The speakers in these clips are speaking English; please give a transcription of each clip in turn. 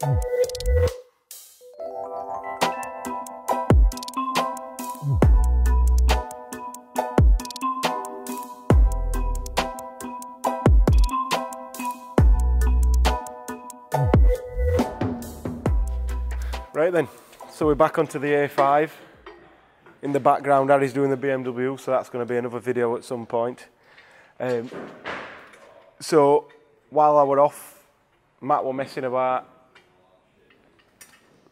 Right then, so we're back onto the A5. In the background, Harry's doing the BMW, so that's going to be another video at some point. So while I were off, Matt were messing about,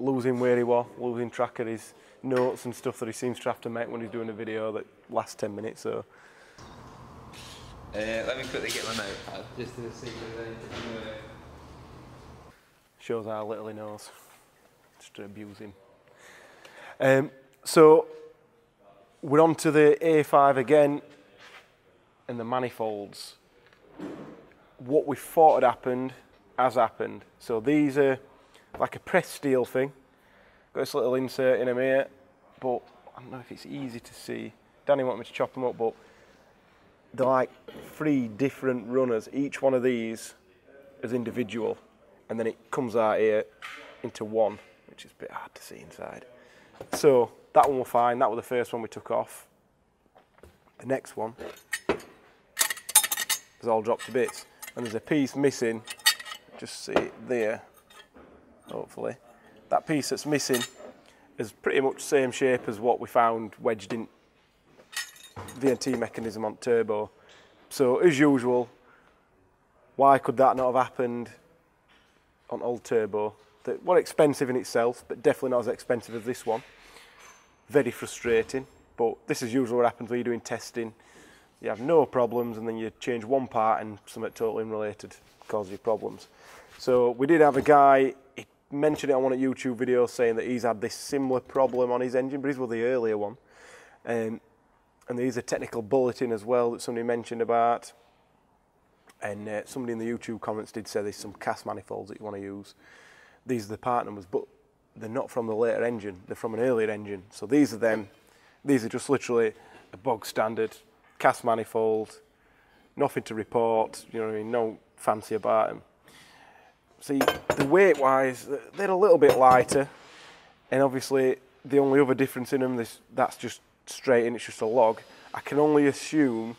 losing where he was, losing track of his notes and stuff that he seems to have to make when he's doing a video that lasts 10 minutes. So let me quickly get my notepad just to see if there's anything. Shows how little he knows. Just to abuse him. So we're on to the A5 again and the manifolds. What we thought had happened has happened. So these are like a pressed steel thing. Got this little insert in them here, but I don't know if it's easy to see. Danny wanted me to chop them up, but they're like 3 different runners. Each one of these is individual, and then it comes out here into one, which is a bit hard to see inside. So that one was fine. That was the first one we took off. The next one is all dropped to bits, and there's a piece missing. Just see it there, hopefully. That piece that's missing is pretty much the same shape as what we found wedged in VNT mechanism on turbo. So as usual, why could that not have happened on old turbo? That were expensive in itself, but definitely not as expensive as this one. Very frustrating, but this is usually what happens when you're doing testing. You have no problems, and then you change one part and something totally unrelated causes you problems. So we did have a guy, he mentioned it on one of YouTube videos saying that he's had this similar problem on his engine, but his was the earlier one. And there's a technical bulletin as well that somebody mentioned about. And somebody in the YouTube comments did say there's some cast manifolds that you want to use. These are the part numbers, but they're not from the later engine, they're from an earlier engine. So these are them. These are just literally a bog standard cast manifold, nothing to report, you know what I mean, no fancy about them. See, the weight wise, they're a little bit lighter, and obviously the only other difference in them, that's just straight in, it's just a log. I can only assume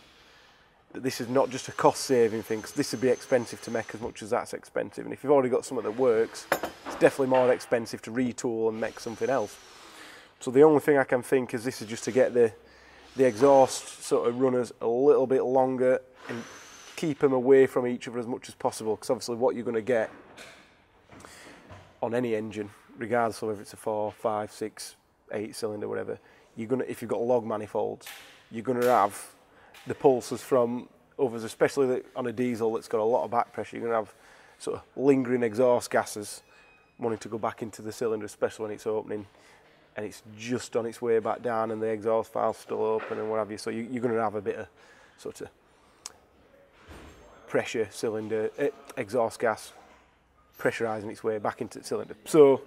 that this is not just a cost saving thing, because this would be expensive to make as much as that's expensive, and if you've already got something that works, it's definitely more expensive to retool and make something else. So the only thing I can think is this is just to get the exhaust sort of runners a little bit longer and keep them away from each other as much as possible, because obviously what you're going to get on any engine, regardless of whether it's a 4, 5, 6, 8 cylinder, whatever, if you've got log manifolds, you're going to have the pulses from others, especially on a diesel that's got a lot of back pressure. You're going to have sort of lingering exhaust gases wanting to go back into the cylinder, especially when it's opening and it's just on its way back down and the exhaust valve's still open and what have you. So you're going to have a bit of sort of pressure cylinder, exhaust gas pressurising its way back into the cylinder. So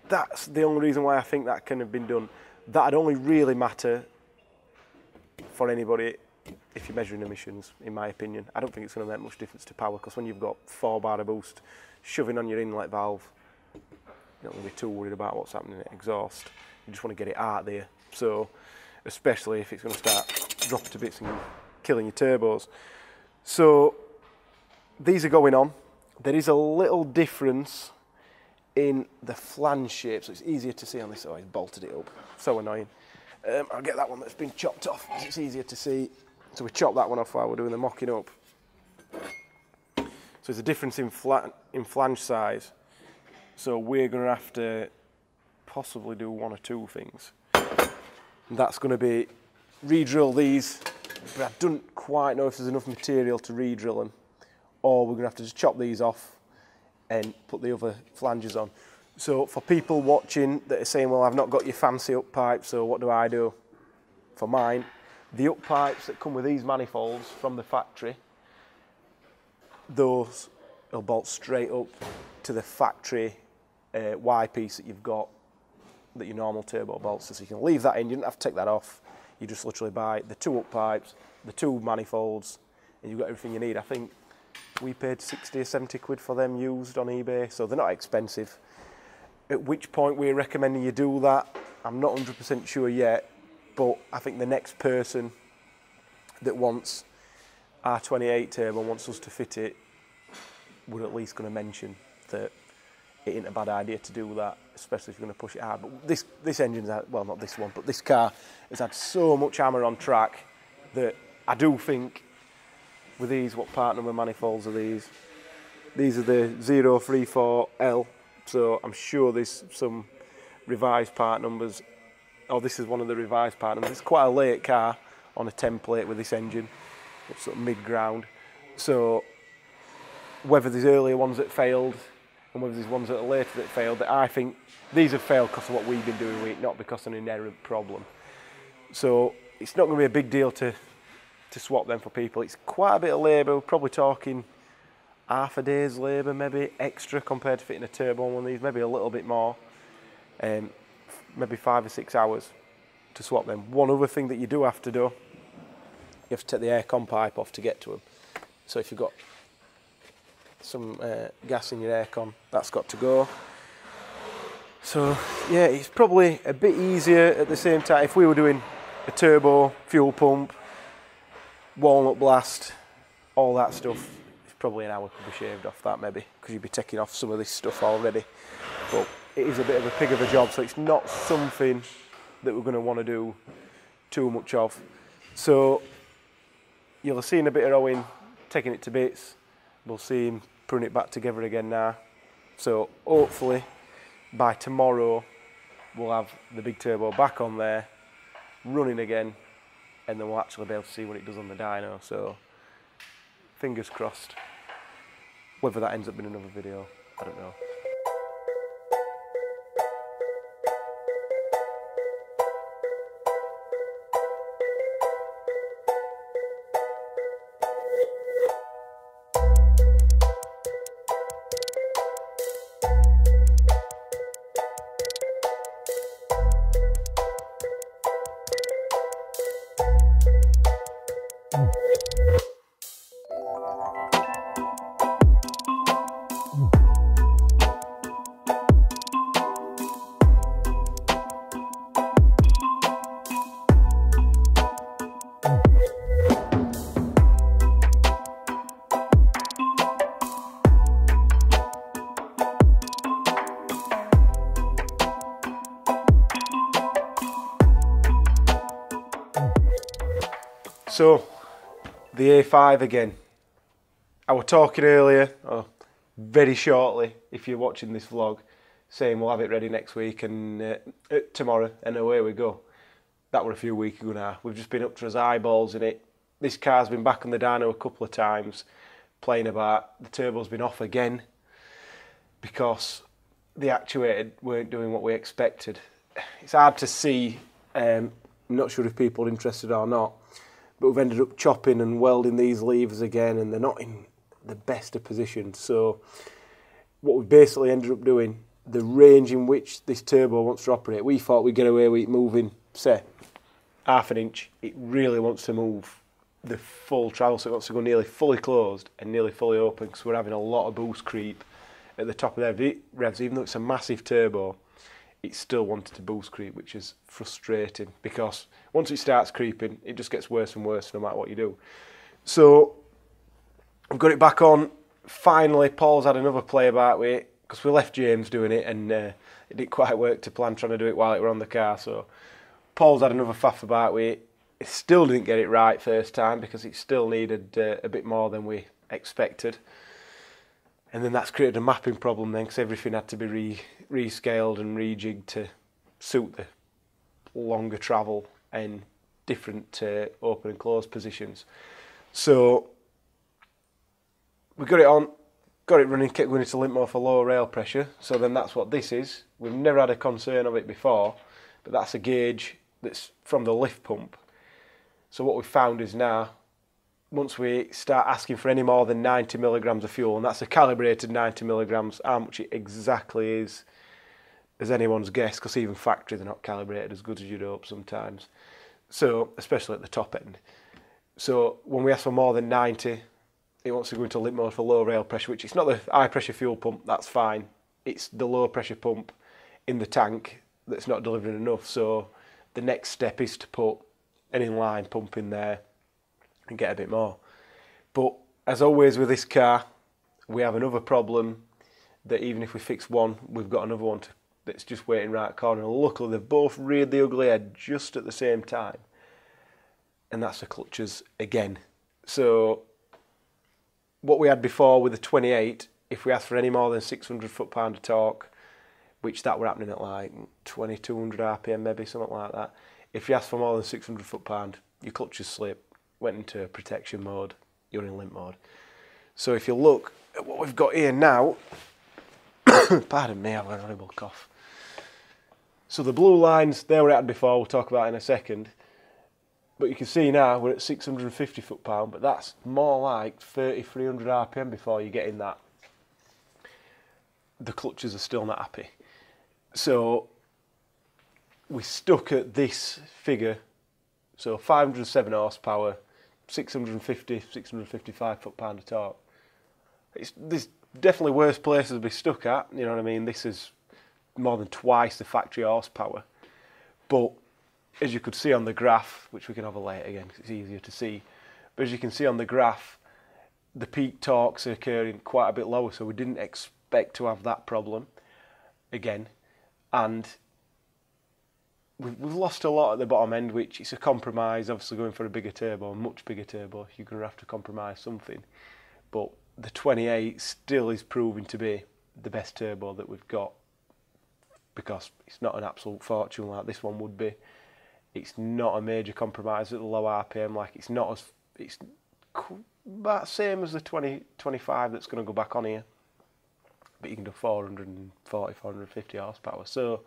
that's the only reason why I think that can have been done. That'd only really matter for anybody if you're measuring emissions, in my opinion. I don't think it's going to make much difference to power, because when you've got 4 bar of boost shoving on your inlet valve, you're not going to be too worried about what's happening in exhaust. You just want to get it out there. So, especially if it's going to start dropping to bits and killing your turbos. So, these are going on. There is a little difference in the flange shape, so it's easier to see on this. Oh, he's bolted it up. So annoying. I'll get that one that's been chopped off, because it's easier to see. So we chopped that one off while we're doing the mocking up. So there's a difference in flange size. So we're going to have to possibly do 1 or 2 things. And that's going to be re-drill these, but I don't quite know if there's enough material to re-drill them, or we're going to have to just chop these off and put the other flanges on. So for people watching that are saying, well, I've not got your fancy up pipes, so what do I do? For mine, the up pipes that come with these manifolds from the factory, those will bolt straight up to the factory Y piece that you've got, that your normal turbo bolts. So you can leave that in, you don't have to take that off. You just literally buy the 2 up pipes, the 2 manifolds, and you've got everything you need. I think we paid 60 or 70 quid for them used on eBay, so they're not expensive. At which point we're recommending you do that, I'm not 100% sure yet, but I think the next person that wants our 28 turbo and wants us to fit it, we're at least going to mention that it ain't a bad idea to do that, especially if you're going to push it hard. But this engine's had, well, not this one, but this car has had so much hammer on track that I do think with these, what part number manifolds are these? These are the 034L, so I'm sure there's some revised part numbers. Oh, this is one of the revised part numbers. It's quite a late car on a template with this engine. It's sort of mid-ground. So whether there's earlier ones that failed and whether there's ones that are later that failed, that I think these have failed because of what we've been doing with it, not because of an inherent problem. So it's not going to be a big deal to swap them for people. It's quite a bit of labour. We're probably talking half a day's labour, maybe extra compared to fitting a turbo on one of these, maybe a little bit more, maybe 5 or 6 hours to swap them. One other thing that you do have to do, you have to take the aircon pipe off to get to them. So if you've got some gas in your aircon, that's got to go. So yeah, it's probably a bit easier at the same time. If we were doing a turbo, fuel pump, walnut blast, all that stuff, it's probably an hour could be shaved off that maybe, because you'd be taking off some of this stuff already. But it is a bit of a pig of a job, so it's not something that we're going to want to do too much of. So you'll have seen a bit of Owen taking it to bits. We'll see him putting it back together again now. So hopefully by tomorrow we'll have the big turbo back on there, running again, and then we'll actually be able to see what it does on the dyno. So fingers crossed. Whether that ends up being another video, I don't know. So, the A5 again. I was talking earlier, very shortly, if you're watching this vlog, saying we'll have it ready next week and tomorrow, and away we go. That were a few weeks ago now. We've just been up to his eyeballs in it. This car's been back on the dyno a couple of times, playing about. The turbo's been off again because the actuator weren't doing what we expected. It's hard to see, I'm not sure if people are interested or not, but we've ended up chopping and welding these levers again, and they're not in the best of positions. So what we basically ended up doing, the range in which this turbo wants to operate, we thought we'd get away with it moving, say, half an inch. It really wants to move the full travel, so it wants to go nearly fully closed and nearly fully open, because we're having a lot of boost creep at the top of the revs. Even though it's a massive turbo, it still wanted to boost creep, which is frustrating, because once it starts creeping, it just gets worse and worse no matter what you do. So I've got it back on. Finally, Paul's had another play about with it, because we left James doing it, and it didn't quite work to plan trying to do it while it were on the car. So Paul's had another faff about with it. It still didn't get it right first time, because it still needed a bit more than we expected. And then that's created a mapping problem then, because everything had to be rescaled and rejigged to suit the longer travel and different open and closed positions. So we got it on, got it running, kept going into limp mode for lower rail pressure. So then that's what this is. We've never had a concern of it before, but that's a gauge that's from the lift pump. So what we found is now, once we start asking for any more than 90 milligrams of fuel, and that's a calibrated 90 milligrams, how much it exactly is anyone's guess, because even factory they're not calibrated as good as you'd hope sometimes. So, especially at the top end. So when we ask for more than 90, it wants to go into limp mode for low rail pressure, which it's not the high pressure fuel pump, that's fine. It's the low pressure pump in the tank that's not delivering enough. So the next step is to put an inline pump in there and get a bit more. But as always with this car, we have another problem that even if we fix one, we've got another one that's just waiting right corner. Luckily, they've both reared the ugly head just at the same time. And that's the clutches again. So what we had before with the 28, if we asked for any more than 600 foot-pound of torque, which that were happening at like 2200 RPM maybe, something like that. If you asked for more than 600 foot-pound, your clutches slip, went into protection mode, you're in limp mode. So if you look at what we've got here now, pardon me, I've got a horrible cough. So the blue lines, they were at before, we'll talk about in a second. But you can see now we're at 650 foot-pound, but that's more like 3300 RPM before you get in that. The clutches are still not happy. So we're stuck at this figure. So 507 horsepower, 650, 655 foot-pound of torque. There's definitely worse places to be stuck at, you know what I mean? This is more than twice the factory horsepower. But as you could see on the graph, which we can overlay it again because it's easier to see, but as you can see on the graph, the peak torques are occurring quite a bit lower, so we didn't expect to have that problem again. And we've lost a lot at the bottom end, which is a compromise. Obviously going for a bigger turbo, a much bigger turbo, you're going to have to compromise something. But the 28 still is proving to be the best turbo that we've got, because it's not an absolute fortune like this one would be. It's not a major compromise at the low RPM. Like it's about same as the 2025 that's going to go back on here, but you can do 440, 450 horsepower. So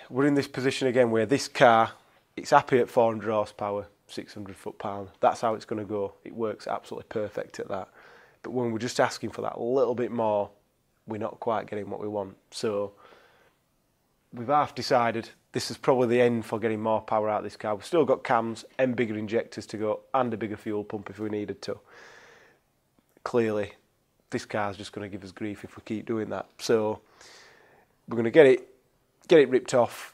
we're in this position again where this car, it's happy at 400 horsepower, 600 foot-pound. That's how it's going to go. It works absolutely perfect at that. But when we're just asking for that little bit more, we're not quite getting what we want. So we've half decided this is probably the end for getting more power out of this car. We've still got cams and bigger injectors to go and a bigger fuel pump if we needed to. Clearly, this car's just going to give us grief if we keep doing that. So we're going to get it ripped off,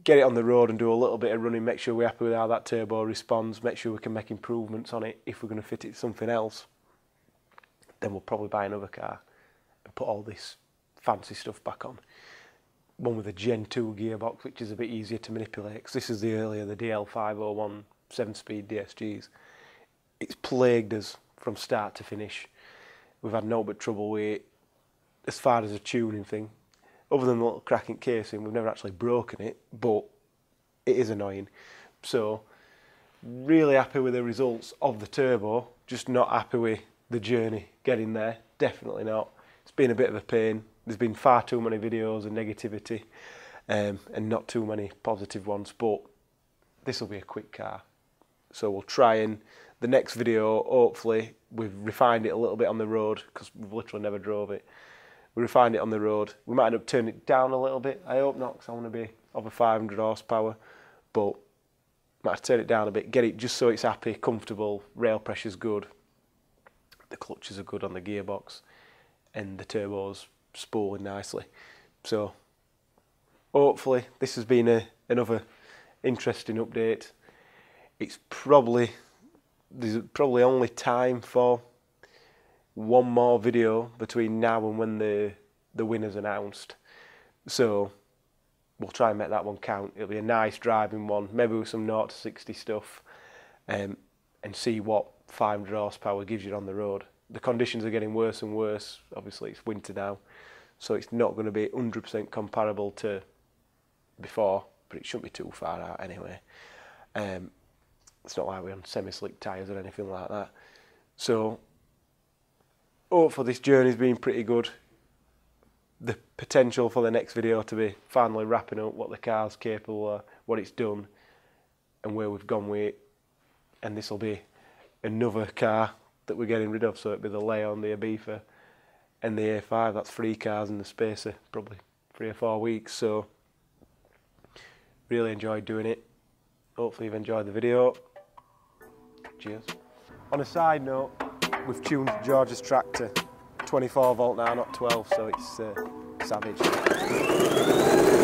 get it on the road and do a little bit of running, make sure we're happy with how that turbo responds, make sure we can make improvements on it. If we're going to fit it to something else, then we'll probably buy another car and put all this fancy stuff back on. One with a Gen 2 gearbox, which is a bit easier to manipulate, because this is the DL501 7-speed DSGs. It's plagued us from start to finish. We've had no but trouble with it as far as a tuning thing. Other than the little cracking casing, we've never actually broken it, but it is annoying. So, really happy with the results of the turbo, just not happy with the journey getting there. Definitely not. It's been a bit of a pain. There's been far too many videos and negativity, and not too many positive ones, but this will be a quick car. So we'll try and, the next video, hopefully, we've refined it a little bit on the road, because we've literally never drove it. We refined it on the road. We might end up turning it down a little bit. I hope not, because I want to be over 500 horsepower, but might have to turn it down a bit, get it just so it's happy, comfortable, rail pressure's good, the clutches are good on the gearbox, and the turbo's spooling nicely. So hopefully this has been another interesting update. There's probably only time for one more video between now and when the winner's announced. So we'll try and make that one count. It'll be a nice driving one, maybe with some 0 to 60 stuff, and see what 500 horsepower gives you on the road. The conditions are getting worse and worse. Obviously it's winter now, so it's not going to be 100% comparable to before, but it shouldn't be too far out anyway. It's not like we're on semi-slick tyres or anything like that. So hopefully this journey's been pretty good. The potential for the next video to be finally wrapping up what the car's capable of, what it's done, and where we've gone with it. And this will be another car that we're getting rid of, so it'll be the Leon, the Ibiza and the A5. That's 3 cars in the space of probably 3 or 4 weeks. So really enjoyed doing it. Hopefully you've enjoyed the video. Cheers. On a side note, we've tuned George's tractor 24 volt now, not 12, so it's savage.